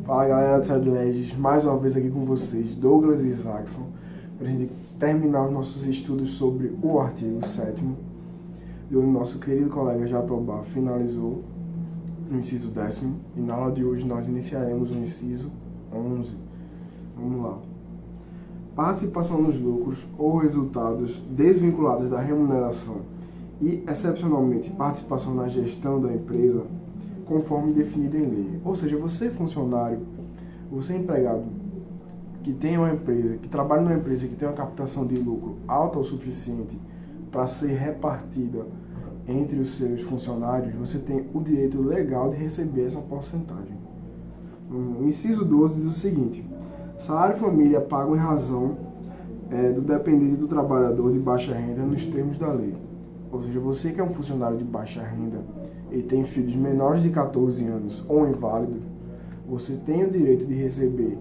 Fala galera do Sadleges, mais uma vez aqui com vocês, Douglas e Isaacson, para a gente terminar os nossos estudos sobre o artigo 7º, e o nosso querido colega Jatobá finalizou no inciso 10º, e na aula de hoje nós iniciaremos o inciso 11. Vamos lá. Participação nos lucros ou resultados desvinculados da remuneração e, excepcionalmente, participação na gestão da empresa, conforme definido em lei. Ou seja, você funcionário, você empregado que tem uma empresa, que trabalha numa empresa que tem uma captação de lucro alta o suficiente para ser repartida entre os seus funcionários, você tem o direito legal de receber essa porcentagem. O inciso 12 diz o seguinte: salário e família pagam em razão do dependente do trabalhador de baixa renda nos termos da lei. Ou seja, você que é um funcionário de baixa renda e tem filhos menores de 14 anos ou inválido, você tem o direito de receber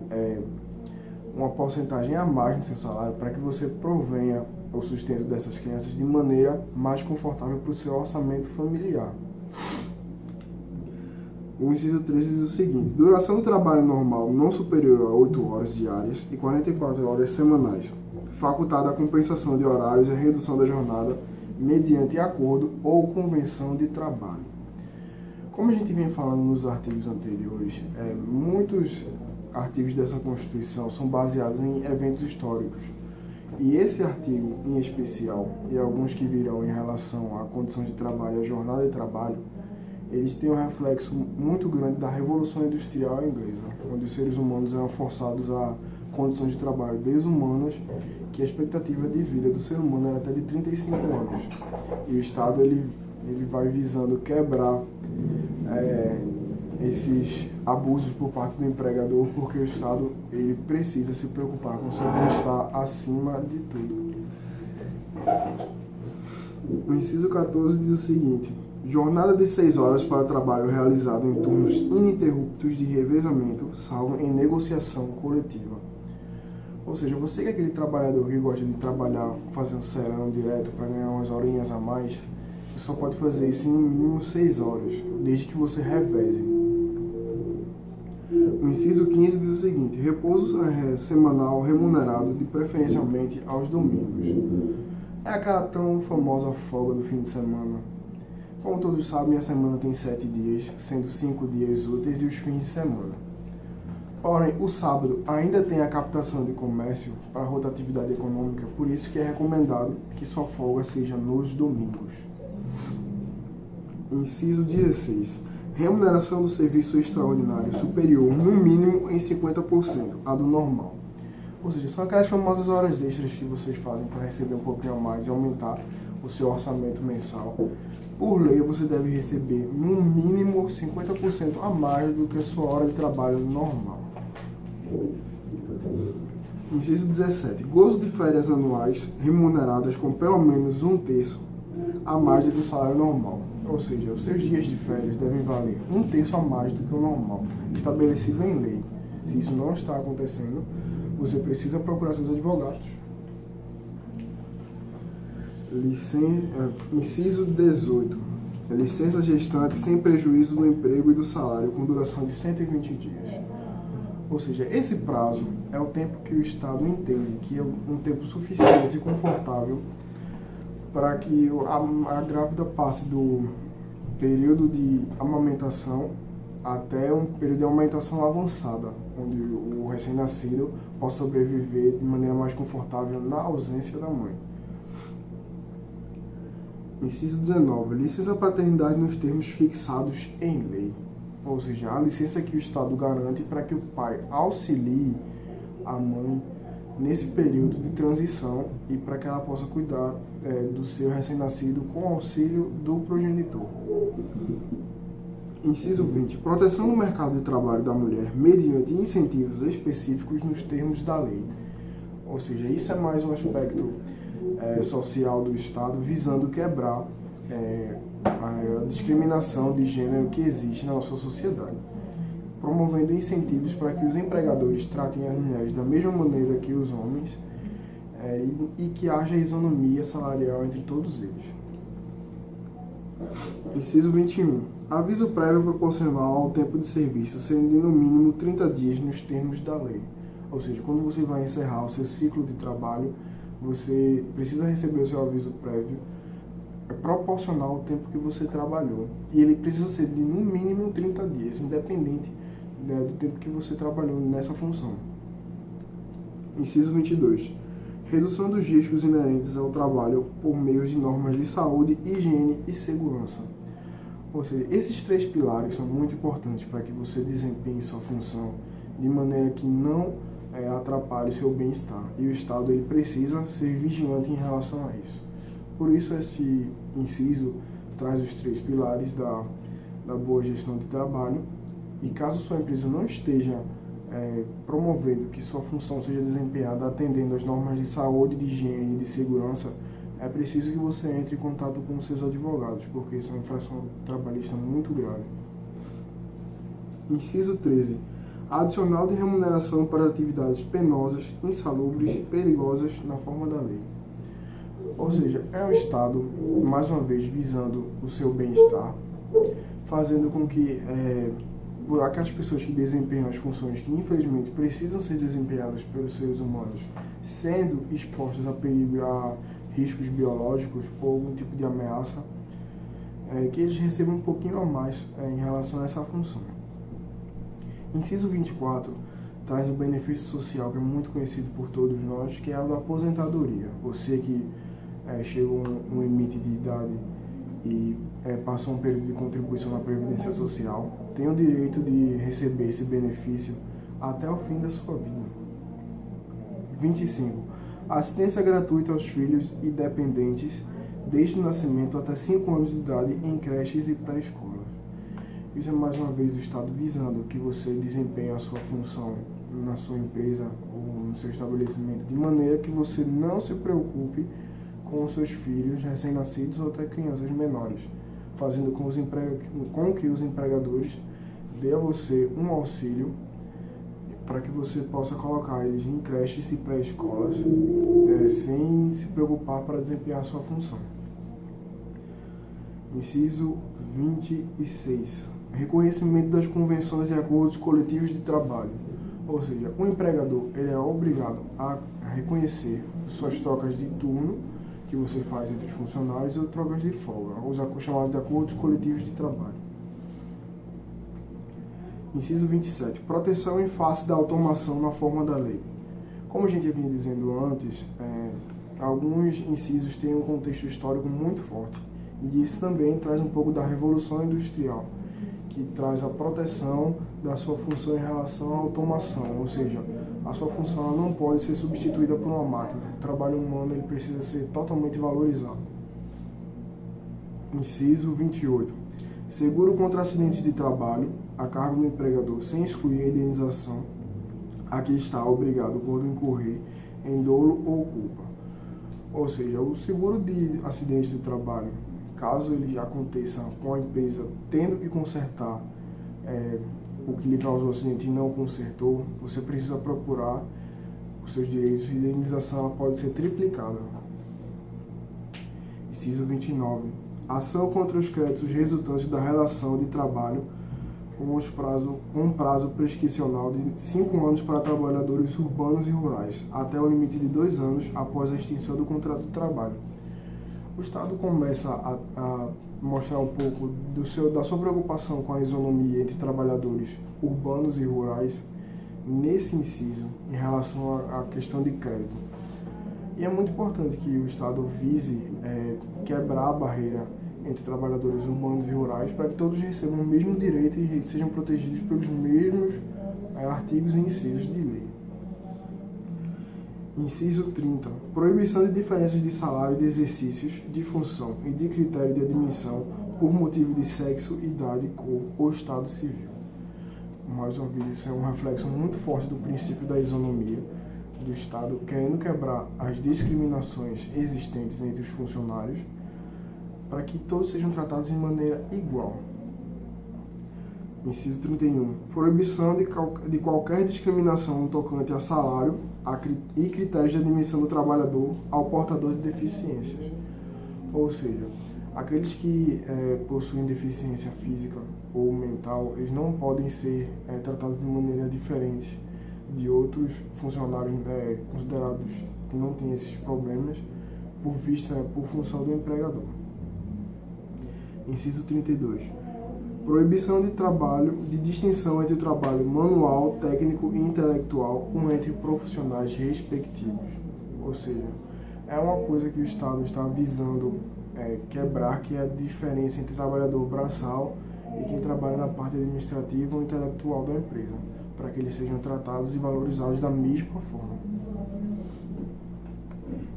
uma porcentagem a mais no seu salário para que você provenha o sustento dessas crianças de maneira mais confortável para o seu orçamento familiar. O inciso 13 diz o seguinte: duração do trabalho normal não superior a 8 horas diárias e 44 horas semanais, facultada a compensação de horários e a redução da jornada mediante acordo ou convenção de trabalho. Como a gente vem falando nos artigos anteriores, muitos artigos dessa Constituição são baseados em eventos históricos. E esse artigo em especial, e alguns que virão em relação à condição de trabalho e à jornada de trabalho, eles têm um reflexo muito grande da Revolução Industrial Inglesa, onde os seres humanos eram forçados a condições de trabalho desumanas, que a expectativa de vida do ser humano era até de 35 anos. E o Estado ele vai visando quebrar esses abusos por parte do empregador, porque o Estado ele precisa se preocupar com o seu bem-estar acima de tudo. O inciso 14 diz o seguinte: jornada de 6 horas para trabalho realizado em turnos ininterruptos de revezamento, salvo em negociação coletiva. Ou seja, você que é aquele trabalhador que gosta de trabalhar fazendo serão direto para ganhar umas horinhas a mais, você só pode fazer isso em no mínimo 6 horas, desde que você reveze. O inciso 15 diz o seguinte: repouso semanal remunerado, de preferencialmente aos domingos. É aquela tão famosa folga do fim de semana. Como todos sabem, a semana tem 7 dias, sendo 5 dias úteis e os fins de semana. Porém, o sábado ainda tem a captação de comércio para a rotatividade econômica, por isso que é recomendado que sua folga seja nos domingos. Inciso 16. Remuneração do serviço extraordinário superior, no mínimo, em 50% a do normal. Ou seja, são aquelas famosas horas extras que vocês fazem para receber um pouquinho a mais e aumentar o seu orçamento mensal. Por lei, você deve receber, no mínimo, 50% a mais do que a sua hora de trabalho normal. Inciso 17. Gozo de férias anuais remuneradas com pelo menos 1/3 a mais do que o salário normal. Ou seja, os seus dias de férias devem valer 1/3 a mais do que o normal, estabelecido em lei. Se isso não está acontecendo, você precisa procurar seus advogados. Inciso 18. Licença gestante sem prejuízo do emprego e do salário, com duração de 120 dias. Ou seja, esse prazo é o tempo que o Estado entende que é um tempo suficiente e confortável para que a grávida passe do período de amamentação até um período de amamentação avançada, onde o recém-nascido possa sobreviver de maneira mais confortável na ausência da mãe. Inciso 19. Licença paternidade nos termos fixados em lei. Ou seja, a licença que o Estado garante para que o pai auxilie a mãe nesse período de transição e para que ela possa cuidar do seu recém-nascido com auxílio do progenitor. Inciso 20. Proteção no mercado de trabalho da mulher mediante incentivos específicos nos termos da lei. Ou seja, isso é mais um aspecto social do Estado visando quebrar a discriminação de gênero que existe na nossa sociedade, promovendo incentivos para que os empregadores tratem as mulheres da mesma maneira que os homens e que haja isonomia salarial entre todos eles. Inciso 21. Aviso prévio proporcional ao tempo de serviço, sendo de no mínimo 30 dias nos termos da lei. Ou seja, quando você vai encerrar o seu ciclo de trabalho, você precisa receber o seu aviso prévio proporcional ao tempo que você trabalhou. E ele precisa ser de no mínimo 30 dias, independente, né, do tempo que você trabalhou nessa função. Inciso 22. Redução dos riscos inerentes ao trabalho por meio de normas de saúde, higiene e segurança. Ou seja, esses 3 pilares são muito importantes para que você desempenhe sua função de maneira que não atrapalhe seu bem-estar. E o Estado ele precisa ser vigilante em relação a isso. Por isso, esse inciso traz os 3 pilares da boa gestão de trabalho. E caso sua empresa não esteja promovendo que sua função seja desempenhada atendendo às normas de saúde, de higiene e de segurança, é preciso que você entre em contato com seus advogados, porque isso é uma infração trabalhista muito grave. Inciso 13. Adicional de remuneração para atividades penosas, insalubres, perigosas na forma da lei. Ou seja, é o Estado, mais uma vez, visando o seu bem-estar, fazendo com que aquelas pessoas que desempenham as funções que infelizmente precisam ser desempenhadas pelos seres humanos, sendo expostas a perigo, a riscos biológicos ou algum tipo de ameaça, que eles recebam um pouquinho a mais em relação a essa função. Inciso 24 traz um benefício social que é muito conhecido por todos nós, que é a da aposentadoria. Você que chegou a um limite de idade e passou um período de contribuição na Previdência Social, tem o direito de receber esse benefício até o fim da sua vida. 25. Assistência gratuita aos filhos e dependentes desde o nascimento até 5 anos de idade em creches e pré-escolas. Isso é mais uma vez o Estado visando que você desempenhe a sua função na sua empresa ou no seu estabelecimento de maneira que você não se preocupe com os seus filhos recém-nascidos ou até crianças menores, fazendo com que os empregadores dê a você um auxílio para que você possa colocar eles em creches e pré-escolas sem se preocupar para desempenhar a sua função. Inciso 26. Reconhecimento das convenções e acordos coletivos de trabalho. Ou seja, o empregador ele é obrigado a reconhecer suas trocas de turno que você faz entre os funcionários ou trocas de folga, os chamados de acordos coletivos de trabalho. Inciso 27. Proteção em face da automação na forma da lei. Como a gente vinha dizendo antes, alguns incisos têm um contexto histórico muito forte. E isso também traz um pouco da Revolução Industrial, que traz a proteção da sua função em relação à automação, ou seja, a sua função ela não pode ser substituída por uma máquina. O trabalho humano ele precisa ser totalmente valorizado. Inciso 28. Seguro contra acidentes de trabalho a cargo do empregador, sem excluir a indenização a que está obrigado quando incorrer em dolo ou culpa. Ou seja, o seguro de acidentes de trabalho, caso ele aconteça com a empresa tendo que consertar o que lhe causou o acidente e não consertou, você precisa procurar os seus direitos de indenização, ela pode ser triplicada. Inciso 29. Ação contra os créditos resultantes da relação de trabalho com um prazo prescricional de 5 anos para trabalhadores urbanos e rurais, até o limite de 2 anos após a extinção do contrato de trabalho. O Estado começa a mostrar um pouco da sua preocupação com a isonomia entre trabalhadores urbanos e rurais nesse inciso, em relação à questão de crédito. E é muito importante que o Estado vise quebrar a barreira entre trabalhadores urbanos e rurais para que todos recebam o mesmo direito e sejam protegidos pelos mesmos artigos e incisos de lei. Inciso 30. Proibição de diferenças de salário de exercícios de função e de critério de admissão por motivo de sexo, idade, cor ou estado civil. Mais uma vez, isso é um reflexo muito forte do princípio da isonomia do Estado, querendo quebrar as discriminações existentes entre os funcionários para que todos sejam tratados de maneira igual. Inciso 31. Proibição de qualquer discriminação no tocante a salário e critérios de admissão do trabalhador ao portador de deficiências. Ou seja, Aqueles que possuem deficiência física ou mental, eles não podem ser tratados de maneira diferente de outros funcionários considerados que não têm esses problemas por função do empregador. Inciso 32. Proibição de trabalho, de distinção entre o trabalho manual, técnico e intelectual, entre profissionais respectivos. Ou seja, é uma coisa que o Estado está visando quebrar, que é a diferença entre trabalhador braçal e quem trabalha na parte administrativa ou intelectual da empresa, para que eles sejam tratados e valorizados da mesma forma.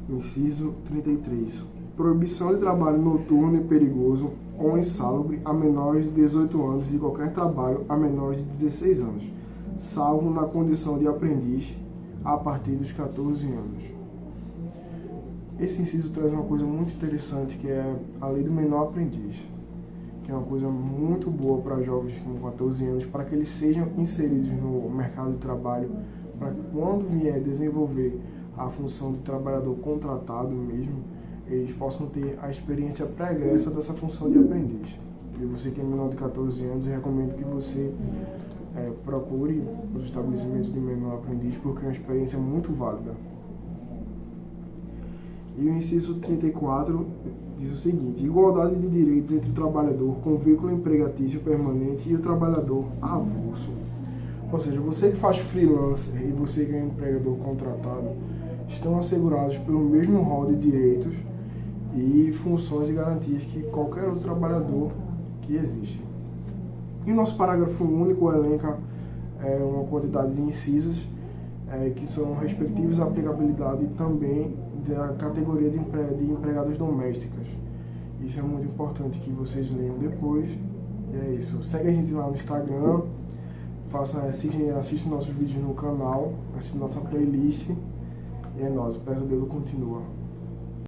Inciso 33. Proibição de trabalho noturno e perigoso ou insalubre a menores de 18 anos de qualquer trabalho a menores de 16 anos, salvo na condição de aprendiz a partir dos 14 anos. Esse inciso traz uma coisa muito interessante, que é a lei do menor aprendiz, que é uma coisa muito boa para jovens com 14 anos, para que eles sejam inseridos no mercado de trabalho, para que quando vier desenvolver a função de trabalhador contratado mesmo, eles possam ter a experiência pregressa dessa função de aprendiz. E você que é menor de 14 anos, eu recomendo que você procure os estabelecimentos de menor aprendiz, porque é uma experiência muito válida. E o inciso 34 diz o seguinte: igualdade de direitos entre o trabalhador com vínculo empregatício permanente e o trabalhador avulso. Ou seja, você que faz freelancer e você que é empregador contratado estão assegurados pelo mesmo rol de direitos e funções e garantias que qualquer outro trabalhador que existe. E o nosso parágrafo único elenca uma quantidade de incisos que são respectivos à aplicabilidade também da categoria de empregadas domésticas. Isso é muito importante que vocês leiam depois. E é isso. Segue a gente lá no Instagram, assiste nossos vídeos no canal, assiste nossa playlist. E é nóis, o pesadelo continua.